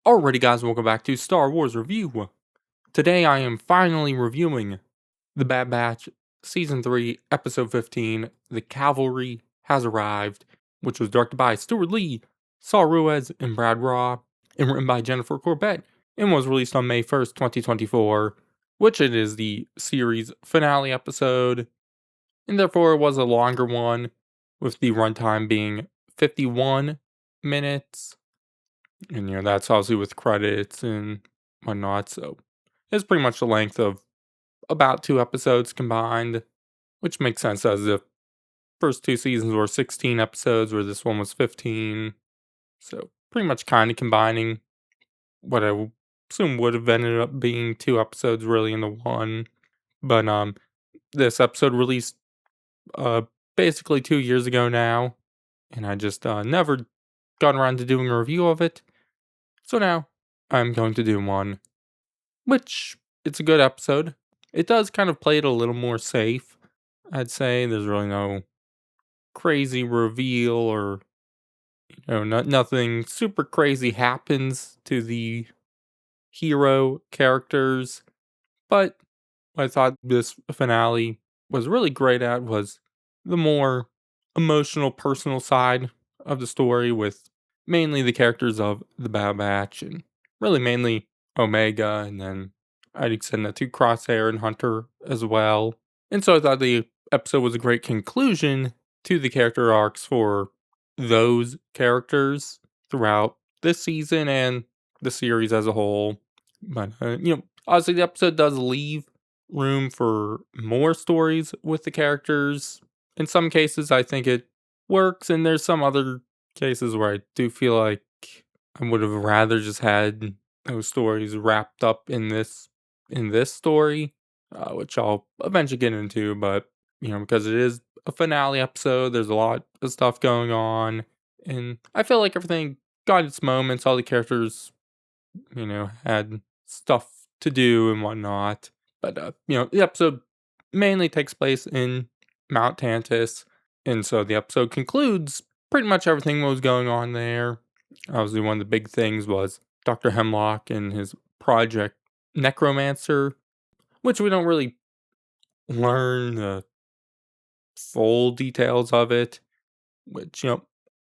Alrighty guys, welcome back to Star Wars Review. Today I am finally reviewing The Bad Batch Season 3, Episode 15, The Cavalry Has Arrived, which was directed by Stuart Lee, Saul Ruiz, and Brad Raw, and written by Jennifer Corbett, and was released on May 1st, 2024, which it is the series finale episode, and therefore it was a longer one, with the runtime being 51 minutes. And, that's obviously with credits and whatnot, so it's pretty much the length of about 2 episodes combined, which makes sense as the first 2 seasons were 16 episodes, where this one was 15. So, pretty much kinda combining what I assume would have ended up being 2 episodes really into one. But, this episode released, uh, basically 2 years ago now, and I just, never got around to doing a review of it. So now, I'm going to do one, which it's a good episode. It does kind of play it a little more safe, I'd say. There's really no crazy reveal or, nothing super crazy happens to the hero characters. But what I thought this finale was really great at was the more emotional, personal side of the story, with mainly the characters of the Bad Batch, and really mainly Omega, and then I'd extend that to Crosshair and Hunter as well. And so I thought the episode was a great conclusion to the character arcs for those characters throughout this season and the series as a whole. But, obviously the episode does leave room for more stories with the characters. In some cases, I think it works, and there's some other cases where I do feel like I would have rather just had those stories wrapped up in this story, which I'll eventually get into. But because it is a finale episode, there's a lot of stuff going on, and I feel like everything got its moments. All the characters, had stuff to do and whatnot. But the episode mainly takes place in Mount Tantus, and so the episode concludes pretty much everything that was going on there. Obviously, one of the big things was Dr. Hemlock and his project Necromancer, which we don't really learn the full details of it, which,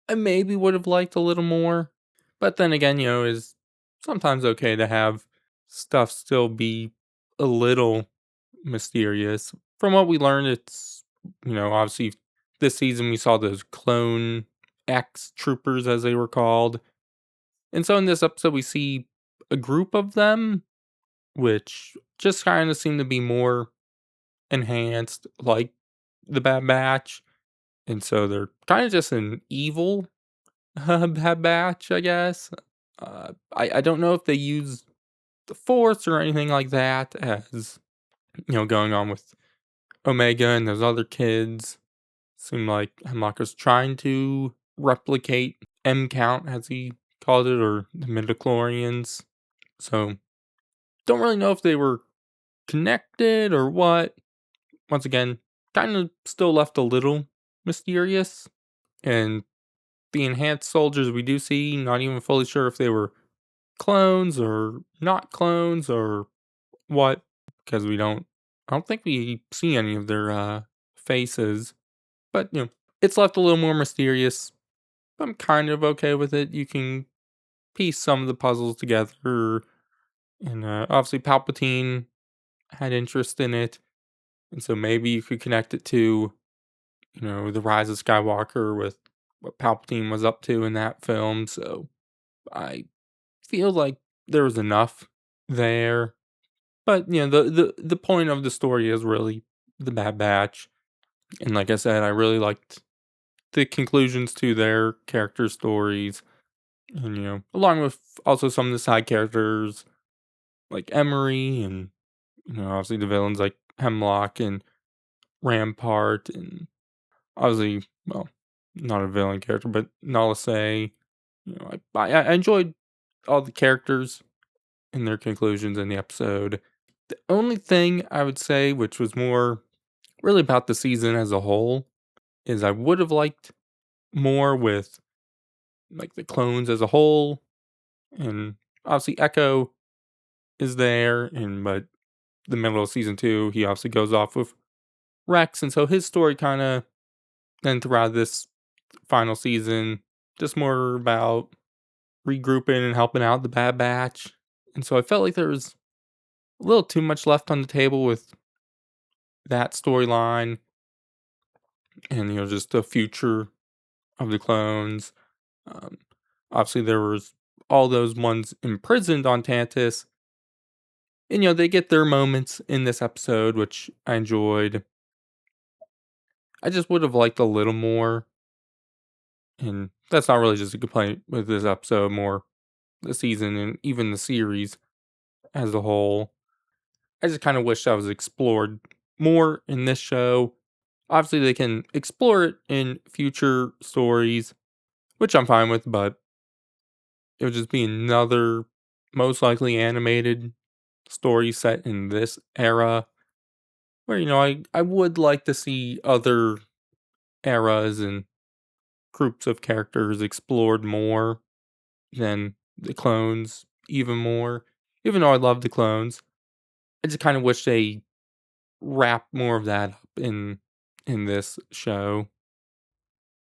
I maybe would have liked a little more. But then again, is sometimes okay to have stuff still be a little mysterious. From what we learned, it's, obviously this season we saw those clone X troopers, as they were called. And so in this episode, we see a group of them, which just kind of seem to be more enhanced, like the Bad Batch. And so they're kind of just an evil Bad Batch, I guess. I don't know if they use the Force or anything like that, as going on with Omega and those other kids. Seemed like Hemlock was trying to replicate M Count, as he called it, or the midichlorians. So don't really know if they were connected or what. Once again, kind of still left a little mysterious. And the enhanced soldiers we do see, not even fully sure if they were clones or not clones or what, because I don't think we see any of their faces. But, it's left a little more mysterious. I'm kind of okay with it. You can piece some of the puzzles together. And obviously Palpatine had interest in it. And so maybe you could connect it to, the Rise of Skywalker with what Palpatine was up to in that film. So I feel like there was enough there. But, the point of the story is really the Bad Batch. And like I said, I really liked the conclusions to their character stories. And, along with also some of the side characters like Emery, and, obviously the villains like Hemlock and Rampart, and obviously, well, not a villain character, but Nalase. I enjoyed all the characters and their conclusions in the episode. The only thing I would say, which was more really about the season as a whole, is I would have liked more with like the clones as a whole, and obviously Echo is there, and but the middle of season 2, he obviously goes off with Rex, and so his story kind of then throughout this final season, just more about regrouping and helping out the Bad Batch. And so I felt like there was a little too much left on the table with that storyline and, just the future of the clones. Um, Obviously, there was all those ones imprisoned on Tantus. And, they get their moments in this episode, which I enjoyed. I just would have liked a little more. And that's not really just a complaint with this episode, more the season and even the series as a whole. I just kind of wish that was explored more in this show. Obviously, they can explore it in future stories, which I'm fine with, but it would just be another most likely animated story set in this era where, I would like to see other eras and groups of characters explored more than the clones, even more. Even though I love the clones, I just kind of wish they wrap more of that up in this show.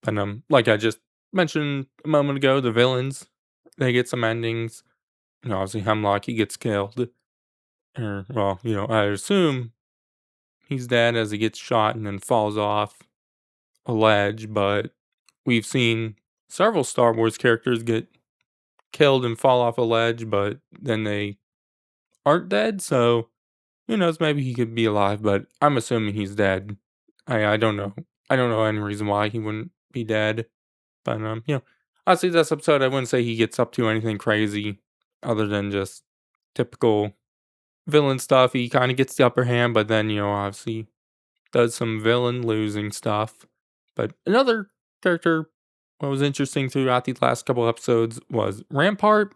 But like I just mentioned a moment ago, the villains, they get some endings. Obviously Hemlock, he gets killed. Or well, I assume he's dead as he gets shot and then falls off a ledge, but we've seen several Star Wars characters get killed and fall off a ledge, but then they aren't dead, so who knows, maybe he could be alive, but I'm assuming he's dead. I don't know. I don't know any reason why he wouldn't be dead. But honestly, this episode I wouldn't say he gets up to anything crazy other than just typical villain stuff. He kind of gets the upper hand, but then obviously does some villain losing stuff. But another character what was interesting throughout these last couple episodes was Rampart.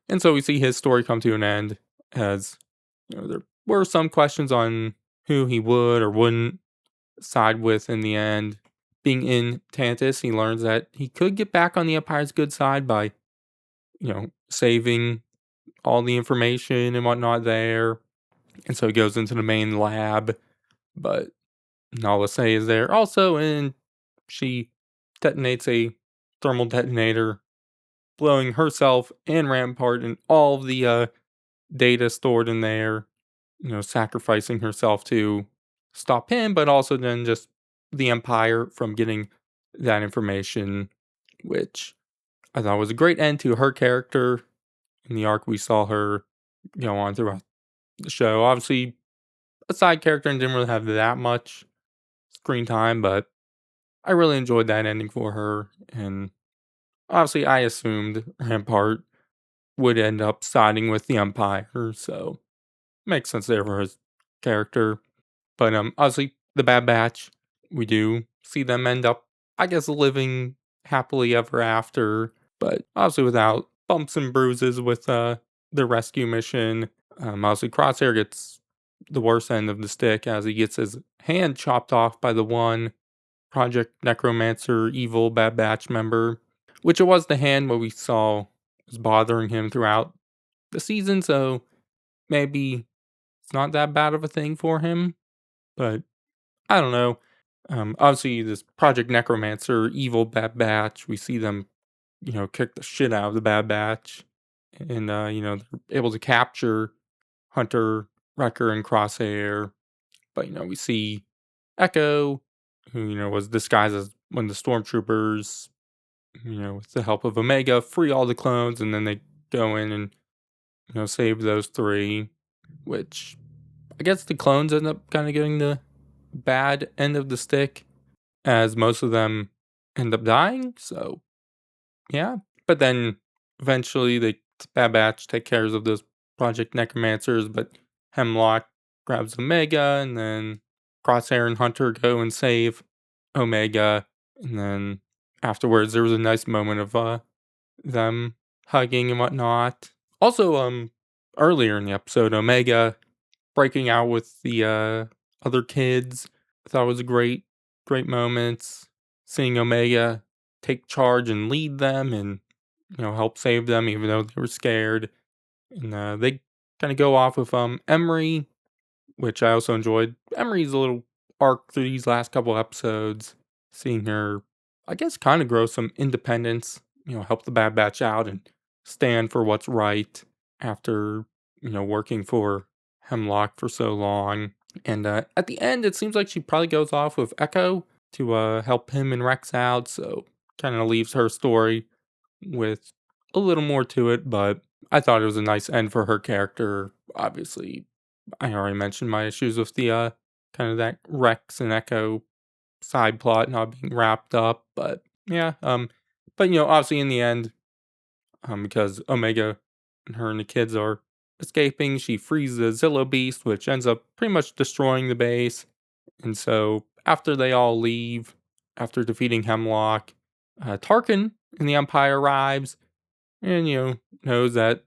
And so we see his story come to an end as there were some questions on who he would or wouldn't side with in the end. Being in Tantus, he learns that he could get back on the Empire's good side by, saving all the information and whatnot there. And so he goes into the main lab. But Nala Say is there also, and she detonates a thermal detonator, blowing herself and Rampart and all of the data stored in there, sacrificing herself to stop him, but also then just the Empire from getting that information, which I thought was a great end to her character in the arc we saw her go on throughout the show. Obviously, a side character and didn't really have that much screen time, but I really enjoyed that ending for her. And obviously, I assumed Rampart would end up siding with the Empire, so makes sense there for his character. But obviously, the Bad Batch, we do see them end up, I guess, living happily ever after, but obviously without bumps and bruises with the rescue mission. Obviously, Crosshair gets the worst end of the stick as he gets his hand chopped off by the one Project Necromancer evil Bad Batch member, which it was the hand what we saw was bothering him throughout the season, so maybe it's not that bad of a thing for him, but I don't know. Obviously, this Project Necromancer, evil Bad Batch, we see them, kick the shit out of the Bad Batch, and they're able to capture Hunter, Wrecker, and Crosshair. But we see Echo, who was disguised as one of the stormtroopers, with the help of Omega, free all the clones, and then they go in and save those three, which I guess the clones end up kind of getting the bad end of the stick, as most of them end up dying. So yeah, but then eventually the Bad Batch take care of those Project Necromancers, but Hemlock grabs Omega, and then Crosshair and Hunter go and save Omega, and then afterwards there was a nice moment of them hugging and whatnot. Also, earlier in the episode, Omega breaking out with the other kids, I thought was a great moment. Seeing Omega take charge and lead them and help save them even though they were scared. And they kind of go off with Emery, which I also enjoyed. Emery's a little arc through these last couple episodes, seeing her, I guess, kind of grow some independence, help the Bad Batch out and stand for what's right after, working for Hemlock for so long. And at the end, it seems like she probably goes off with Echo to help him and Rex out, so kind of leaves her story with a little more to it, but I thought it was a nice end for her character. Obviously, I already mentioned my issues with the kind of that Rex and Echo side plot not being wrapped up, but yeah, but obviously in the end, because Omega and her and the kids are escaping, she frees the Zillo Beast, which ends up pretty much destroying the base. And so after they all leave, after defeating Hemlock, Tarkin in the Empire arrives and knows that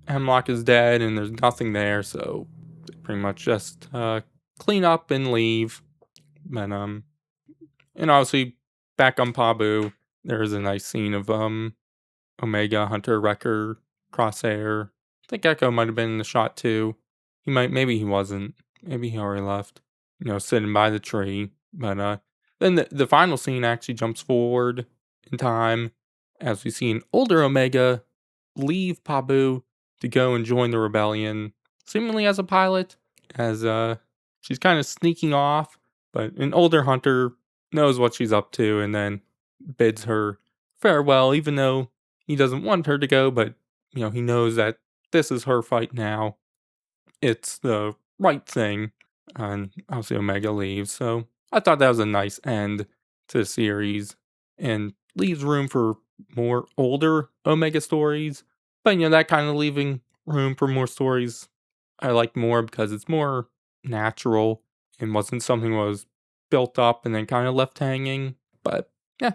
Hemlock is dead and there's nothing there, so they pretty much just clean up and leave. But and obviously back on Pabu, there is a nice scene of Omega, Hunter, Wrecker, Crosshair. I think Echo might have been in the shot too. Maybe he wasn't. Maybe he already left. Sitting by the tree. But then the final scene actually jumps forward in time as we see an older Omega leave Pabu to go and join the rebellion, seemingly as a pilot, as she's kind of sneaking off, but an older Hunter knows what she's up to and then bids her farewell, even though he doesn't want her to go, but he knows that this is her fight now. It's the right thing. And obviously Omega leaves. So I thought that was a nice end to the series and leaves room for more older Omega stories. But that kind of leaving room for more stories I like more because it's more natural and wasn't something that was built up and then kind of left hanging. But yeah,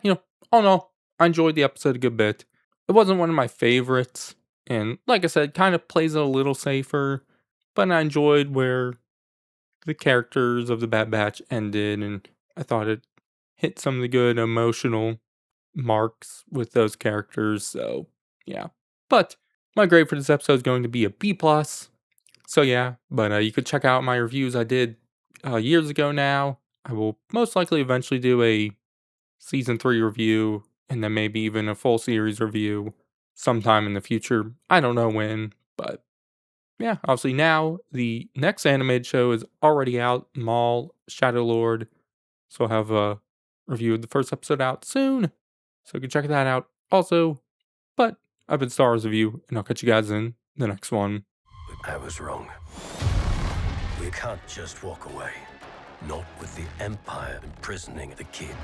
all in all, I enjoyed the episode a good bit. It wasn't one of my favorites, and like I said, kind of plays it a little safer, but I enjoyed where the characters of the Bad Batch ended, and I thought it hit some of the good emotional marks with those characters, so yeah. But my grade for this episode is going to be a B+. So yeah, but you could check out my reviews I did years ago now. I will most likely eventually do a season 3 review and then maybe even a full series review sometime in the future. I don't know when, but yeah, obviously now the next animated show is already out, Maul Shadow Lord. So I'll have a review of the first episode out soon. So you can check that out also. But I've been Star Wars Review, and I'll catch you guys in the next one. I was wrong. We can't just walk away. Not with the Empire imprisoning the kid.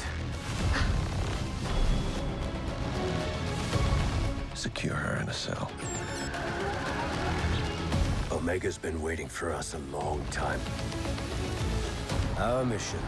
Secure her in a cell. Omega's been waiting for us a long time. Our mission